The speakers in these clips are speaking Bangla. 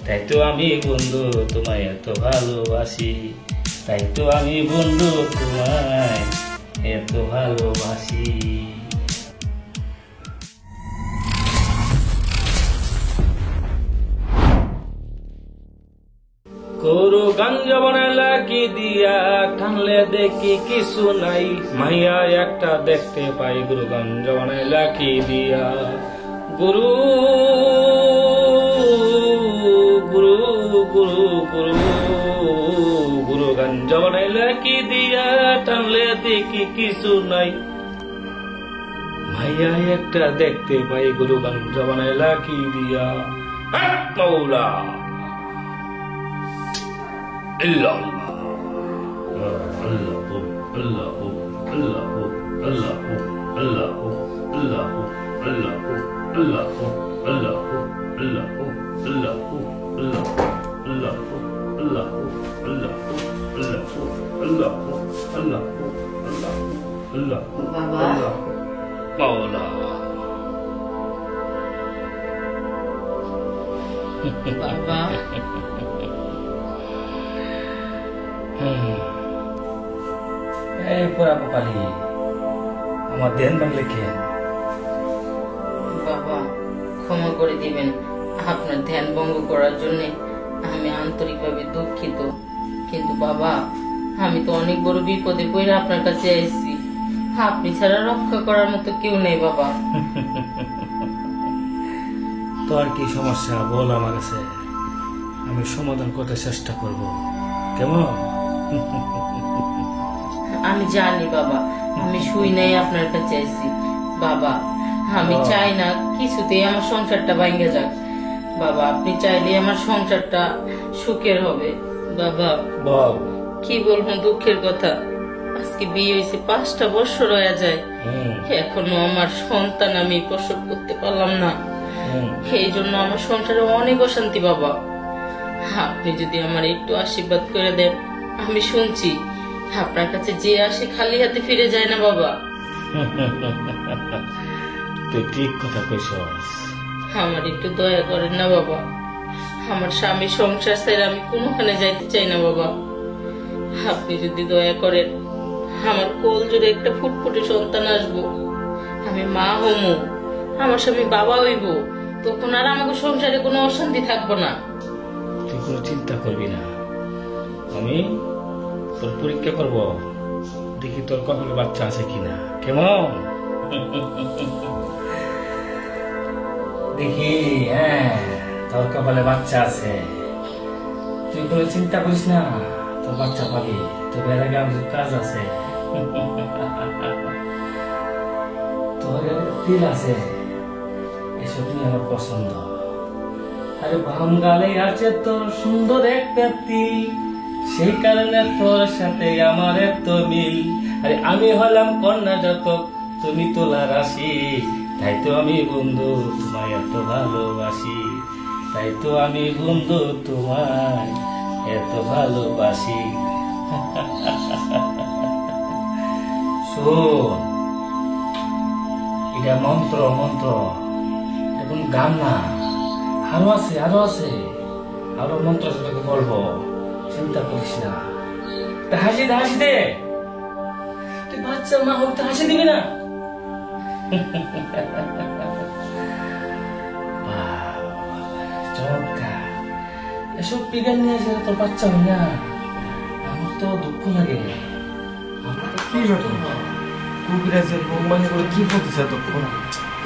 তাই তো আমি বন্ধু তোমায় এত ভালোবাসি, তাই তো আমি বন্ধু তোমায় এত ভালোবাসি। গরু গঞ্জ বনাইলা কি দিয়া, টানলে দেখি কিছু নাই, মাইয়া একটা দেখতে পাই, গরু গঞ্জ বনাইলা কি দিয়া। গুরু গুরু গুরু গুরু গুরু গঞ্জ বনাইলা কি দিয়া, টানলে দেখি কিছু নাই, মাইয়া একটা দেখতে পাই, গরু গঞ্জ বনাইলা কি দিয়া। মৌলা Allah Allah Allah Allah Allah Allah Allah Allah Allah Allah Allah Allah Allah Allah Maula Baba এই পোড়া কপালি, আমার ধ্যান ভাঙলে কেন? বাবা ক্ষমা করে দিবেন, আপনার ধ্যান ভঙ্গ করার জন্য আমি আন্তরিকভাবে দুঃখিত। কিন্তু বাবা আমি তো অনেক বড় বিপদে পড়ে আপনার কাছে এসেছি, আপনি ছাড়া রক্ষা করার মতো কেউ নেই বাবা। তোর কি সমস্যা বল আমার কাছে, আমি সমাধান করতে চেষ্টা করব, কেমন? আমি জানি বাবা, আমি শুই নাই আপনার কাছে এসেছি বাবা। আমি চাই না কিছুতেই আমার সংসারটা ভাঙে যাক বাবা, আপনি চাইলে আমার সংসারটা সুখের হবে বাবা। বল কি বলবো দুঃখের কথা, আজকে বিয়ে হয়েছে 5টা বছর হয়ে যায়, এখনো আমার সন্তান আমি প্রসব করতে পারলাম না। এই জন্য আমার সংসারে অনেক অশান্তি বাবা। আপনি যদি আমার একটু আশীর্বাদ করে দেন, আমি শুনছি আপনার কাছে যে আসে খালি হাতে ফিরে যায় না বাবা। তুই ঠিক কথা কইছস, আমার একটু দয়া করেন না বাবা, আমার স্বামী সংসার ছেড়ে আমি কোনোখানে যাইতে চাই না বাবা। আপনি যদি দয়া করেন, আমার কোল জুড়ে একটা ফুটফুটে সন্তান আসবো, আমি মা হমু, আমার স্বামী বাবা হইব, তখন আর আমাকে সংসারে কোনো অশান্তি থাকবো না। তুই কোনো চিন্তা করবি না, আমি তোর পরীক্ষা করব, দেখি তোর কপালে বাচ্চা আছে কিনা, কেমন? দেখি হ্যাঁ তোর কপালে বাচ্চা আছে, তুই কোনো চিন্তা করিস না, তোর বাচ্চা পাবি। তবে এর আগে আমাদের কাজ আছে, তোর তিল আছে, এসব নিয়ে আমার পছন্দ। আরে বাঙ্গালে আছে তোর সুন্দর একটা তিল, সেই কারণে তোর সাথে আমার এত মিল। আরে আমি হলাম কর্ণাটক, তুমি তোলা রাশি, তাই তো আমি বন্ধু তোমায় এত ভালোবাসি, তাই তো আমি বন্ধু তোমায় এত ভালোবাসি। শোন, এটা মন্ত্র, মন্ত্র এখন গান না, আরো আছে আরো আছে, আরো মন্ত্র আছে তোকে বলবো, চিন্তা করিস না। হাসি দে, হাসি দে, তুই বাচ্চা মা হোক, হাসি দিবি না? চমৎকার, এসব বিজ্ঞান নিয়ে আসে তোর বাচ্চা হয় না, আমার তো দুঃখ লাগে। কি ব্যাপার কুকিরাজের বোমানি করে কি বলতেছে এতক্ষণ,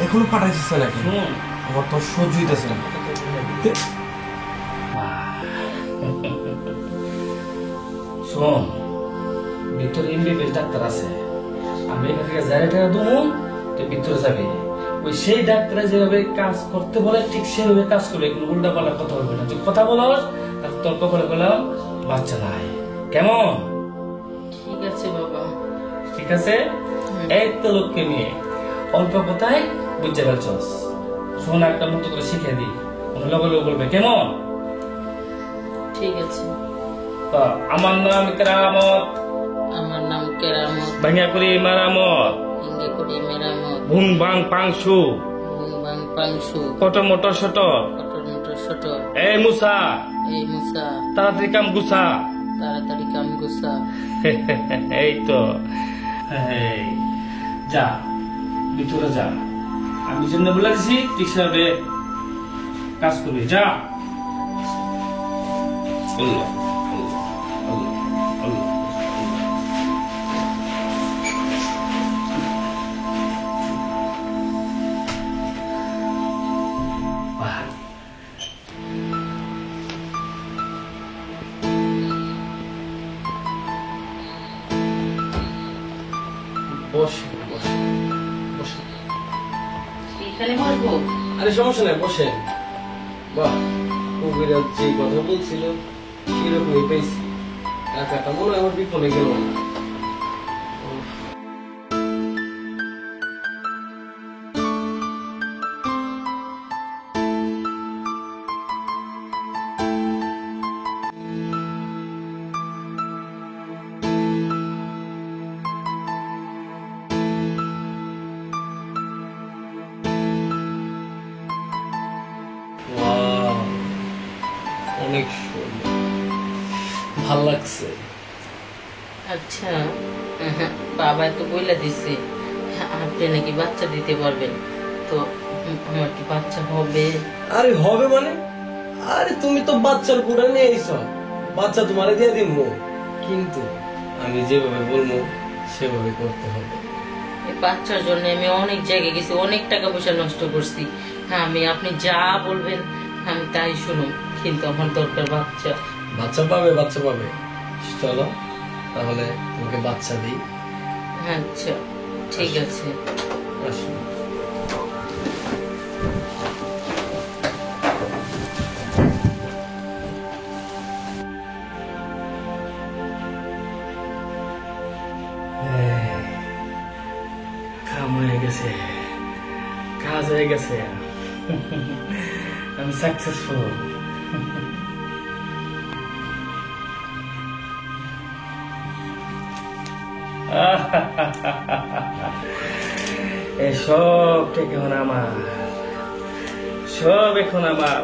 এখনো পাঠাইছিস নাকি? আমার তো সহ্য হইতেছে না। শোন, ভিতরে এমবিবিএস ডাক্তার আছে, আমি এখান থেকে যাই টাকা দেবো, তুই ভিতরে যাবি, ওই সেই ডাক্তার যেভাবে কাজ করতে বলে ঠিক সেভাবে কাজ করবে, কোনো উল্টা পাল্টা কথা বলবে না। তুই কথা বলস, তোর কপালে বললাম বাচ্চা নাই, কেমন? ঠিক আছে বাবা। ঠিক আছে, এই তো লোককে নিয়ে অল্প কথায় বুঝতে পারছস। শোন, একটা মতো করে শিখে দিই, লগে লগে বলবে, কেমন? ঠিক আছে। আমার নাম কেরামত, আমার নাম কেরামত, ভাঙা করি মেরামত, ইঙ্গে করি মেরামত, ভুং বাং পাংশু, ভুং বাং পাংশু, কত মোটর শট, কটর মোটর ছোট। এই মুসা, এই মুসা, তাড়াতাড়ি কাম গুছা। তাড়াতাড়ি কাম গুছা। এই তো, এই যা ভিতরে যা, আমি যেমন বলে দিছি ঠিক সেভাবে কাজ করবি। যা। আল্লাহ, আল্লাহ, আল্লাহ, আল্লাহ। বাহ। বসে বসে বসে। এখানে বসবো? আরে সমস্যা নাই, বসেন। বাহ, কবিরাজ যে কথা বলছিল সেরকমই পেয়েছি। টাকাটা মনে হয় আমার বিপণে গেল না। Wow, অনেক সুন্দর, ভাল লাগছে। আচ্ছা, বাবা তো বইলা দিছে আপনি নাকি বাচ্চা দিতে পারবেন, তো আমার কি বাচ্চা হবে? আরে হবে মানে? আরে তুমি তো বাচ্চার গুড়া নিয়ে আইছ, বাচ্চা তোমারে দিয়ে দিব, কিন্তু আমি যেভাবে বলবো সেভাবে করতে হবে। এই বাচ্চার জন্য আমি অনেক জায়গায় গেছি, অনেক টাকা পয়সা নষ্ট করছি। হ্যাঁ, আপনি যা বলবেন আমি তাই শুনুন, কিন্তু আমার দরকার বাচ্চা। বাচ্চা পাবে, বাচ্চা পাবে। চলো তাহলে তোমাকে বাচ্চা দিই। আচ্ছা ঠিক আছে। আসুন। কাম হয়ে গেছে, কাজ হয়ে গেছে, আমি সাকসেসফুল। সব টাকা এখন আমার, সব এখন আমার।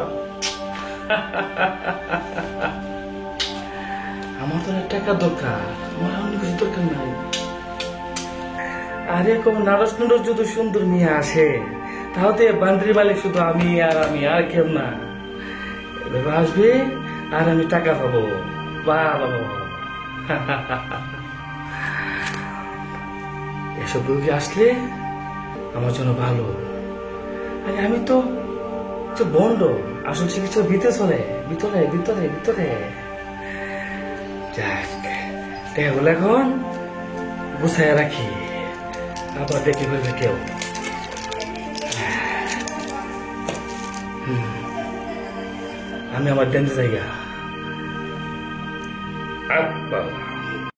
আমার তো টাকা দরকার, আমার অন্য কিছু দরকার নাই। আরে কোন নারস নুরস যদি সুন্দর মেয়ে আসে, তাহলে বান্দ্রি মালিক শুধু আমি আর কেউ না। এভাবে আসবে আর আমি টাকা পাবো। বাহ বাবা, এসব রোগী আসলে আমার জন্য ভালো। আরে আমি তো বন্ড, আসল চিকিৎসা ভিতরে চলে, ভিতরে ভিতরে ভিতরে। যাক, টাকাগুলো এখন গুছাইয়া রাখি, আবার দেখে ফেলবে কেউ। আমি আমার ডেন্স জায়গা।